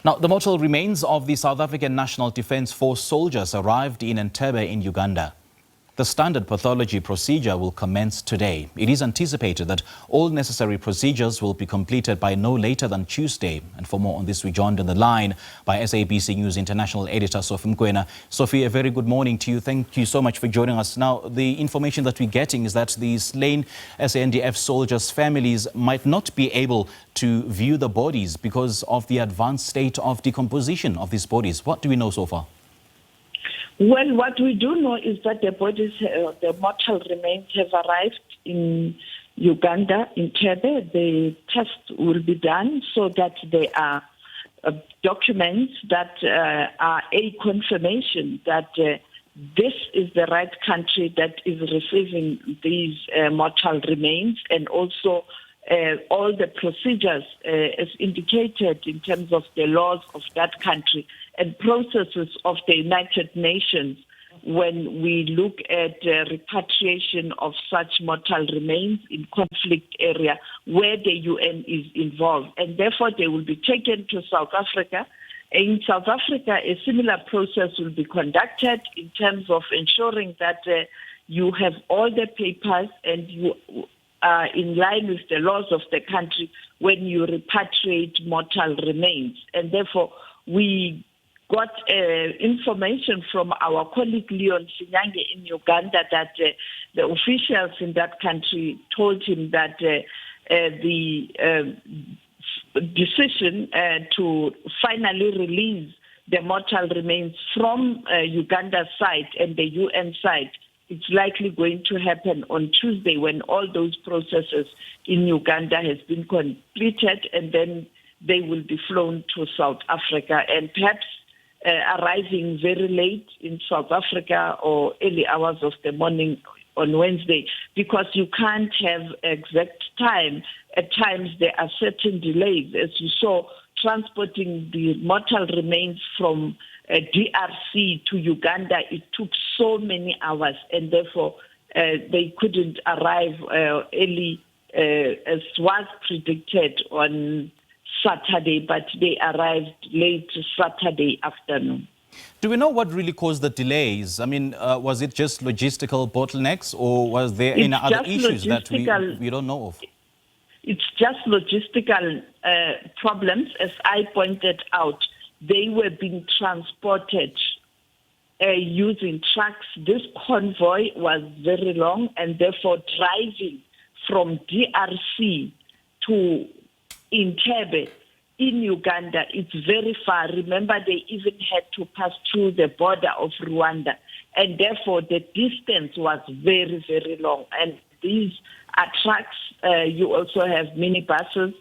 Now, the mortal remains of the South African National Defence Force soldiers arrived in Entebbe in Uganda. The standard pathology procedure will commence today. It is anticipated that all necessary procedures will be completed by no later than Tuesday. And for more on this, we joined on the line by SABC News International Editor Sophie Mokoena. Sophie, a very good morning to you. Thank you so much for joining us. Now, the information that we're getting is that the slain SANDF soldiers' families might not be able to view the bodies because of the advanced state of decomposition of these bodies. What do we know so far? Well, what we do know is that the bodies, the mortal remains have arrived in Uganda, in Entebbe. The test will be done so that there are documents that are a confirmation that this is the right country that is receiving these mortal remains, and also all the procedures as indicated in terms of the laws of that country and processes of the United Nations when we look at repatriation of such mortal remains in conflict area where the UN is involved. And therefore they will be taken to South Africa. In South Africa, a similar process will be conducted in terms of ensuring that you have all the papers and you are in line with the laws of the country when you repatriate mortal remains. And therefore, we got information from our colleague Leon Sinyange in Uganda that the officials in that country told him that the decision to finally release the mortal remains from Uganda's side and the UN side, it's likely going to happen on Tuesday when all those processes in Uganda has been completed, and then they will be flown to South Africa and perhaps arriving very late in South Africa or early hours of the morning on Wednesday, because you can't have exact time. At times there are certain delays. As you saw, transporting the mortal remains from DRC to Uganda, it took so many hours, and therefore they couldn't arrive early as was predicted on Saturday, but they arrived late Saturday afternoon. Do we know what really caused the delays? I mean, was it just logistical bottlenecks, or was there any other issues that we don't know of? It's just logistical problems. As I pointed out, they were being transported using trucks. This convoy was very long, and therefore driving from DRC to Entebbe in Uganda, it's very far. Remember, they even had to pass through the border of Rwanda, and therefore the distance was very, very long. And these are trucks. You also have minibuses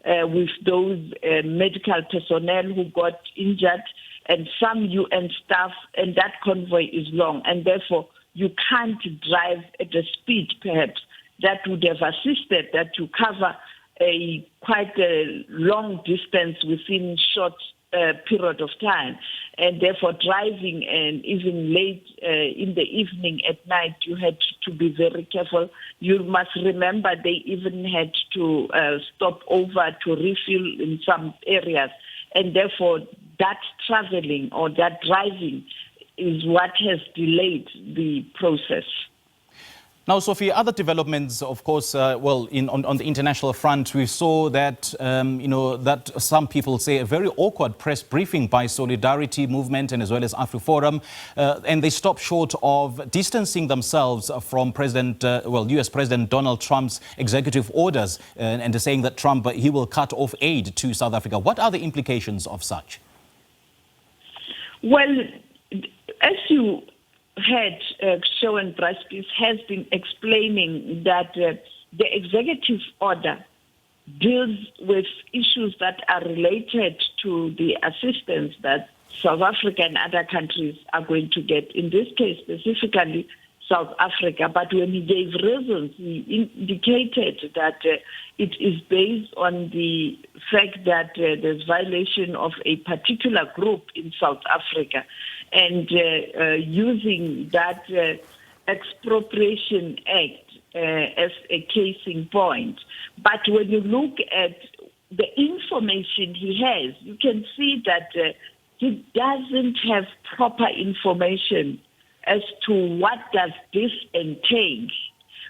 with those medical personnel who got injured and some UN staff, and that convoy is long, and therefore you can't drive at the speed perhaps that would have assisted that to cover quite a long distance within short period of time. And therefore driving, and even late in the evening at night, you had to be very careful. You must remember they even had to stop over to refill in some areas, and therefore that traveling or that driving is what has delayed the process. Now, Sophie, other developments, of course, on the international front, we saw that, that some people say a very awkward press briefing by Solidarity Movement and as well as AfriForum, and they stopped short of distancing themselves from US President Donald Trump's executive orders, and saying that Trump, he will cut off aid to South Africa. What are the implications of such? Well, as you head Sharon Braspies has been explaining that the executive order deals with issues that are related to the assistance that South Africa and other countries are going to get, in this case specifically South Africa. But when he gave reasons, he indicated that it is based on the fact that there's violation of a particular group in South Africa, and using that Expropriation Act as a case in point. But when you look at the information he has, you can see that he doesn't have proper information as to what does this entail.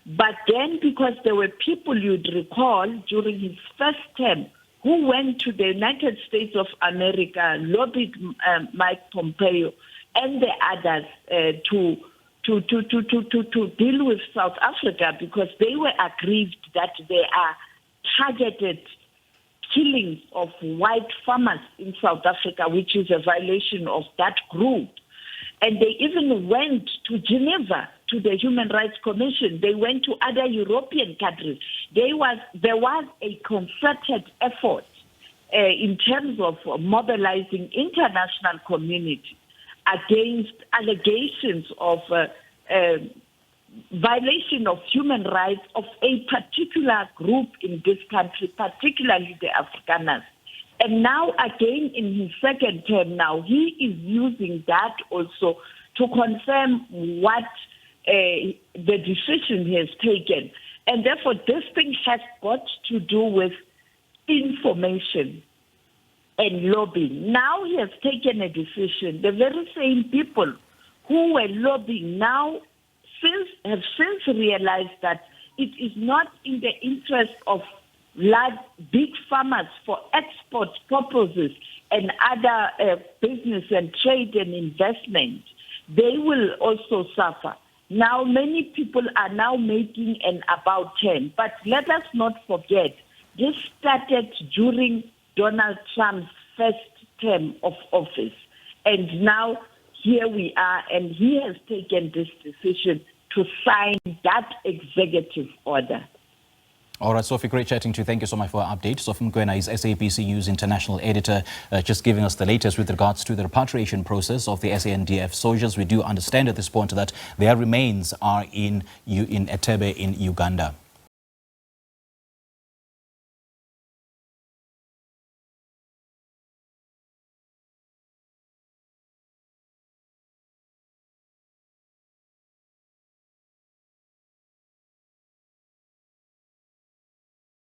But then, because there were people, you'd recall, during his first term, who went to the United States of America, lobbied Mike Pompeo and the others to deal with South Africa, because they were aggrieved that there are targeted killings of white farmers in South Africa, which is a violation of that group. And they even went to Geneva, to the Human Rights Commission. They went to other European countries. There was a concerted effort in terms of mobilizing international community against allegations of violation of human rights of a particular group in this country, particularly the Afrikaners. And now again in his second term now, he is using that also to confirm what the decision he has taken. And therefore this thing has got to do with information and lobbying. Now he has taken a decision. The very same people who were lobbying now have since realized that it is not in the interest of large, big farmers for export purposes and other business and trade and investment. They will also suffer. Now, many people are now making an about 10. But let us not forget, this started during Donald Trump's first term of office. And now here we are, and he has taken this decision to sign that executive order. All right, Sophie, great chatting to you. Thank you so much for our update. Sophie Mokoena is SABC News International Editor, just giving us the latest with regards to the repatriation process of the SANDF soldiers. We do understand at this point that their remains are in Entebbe in Uganda.